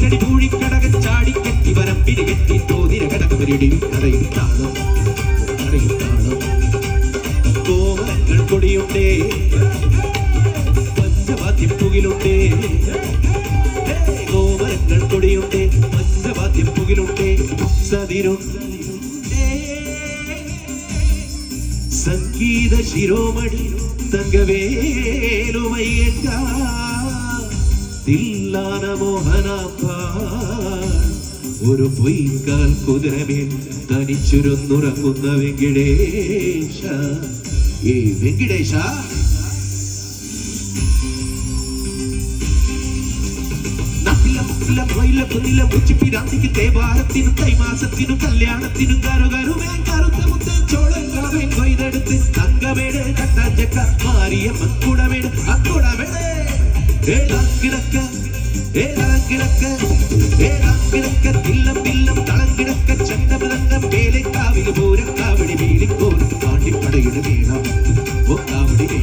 ചാഞ്ചടി പൂഴിക്കടകൻ ചാടിക്കെട്ടി വരമ്പിന് കെട്ടി തോതിര കടകവരിടിയും കടയും താളം കടയും താളം കോമരങ്ങൾ കൊടിയുണ്ടേ പഞ്ചവാദ്യം പുകിലുണ്ടേ കോമരങ്ങൾ കൊടിയുണ്ടേ പഞ്ചവാദ്യം പുകിലുണ്ടേ സതിരുണ്ടേ സംഗീത ശിരോമണി തങ്കവേലുമയ്യങ്ക തില്ലാന മോഹനാമ്പ ഒരു പൊയ്ക്കാൽ കുതിരമേൽ തനിച്ചുരുന്നുറങ്ങുന്ന വെങ്കിടേശ ഏ വെങ്കിടേശ ഉച്ചിപ്പിരാന്തിക്ക് തേവാരത്തിനും തൈമാസത്തിനും കല്യാണത്തിനും കറുകരുമേ കറുത്ത മുത്ത ചോളങ്കാവേ കൊയ്തെടുത്ത് തങ്കമേട് കട്ടാഞ്ചക്ക മാരിയമ്മൻ കുടമേട് അക്കുടമേട് ഏലാങ്കിടക്ക ഏലാങ്കിടക്ക ഏലാങ്കിടക്ക തില്ലം തില്ലം തളങ്കിടക്ക ചണ്ടമൃതങ്കം വേലക്കാവിൽ പൂരക്കാവടി വീളിക്കോൽ കാട്ടിപ്പടയുടെ മേളം ഓ കാവടി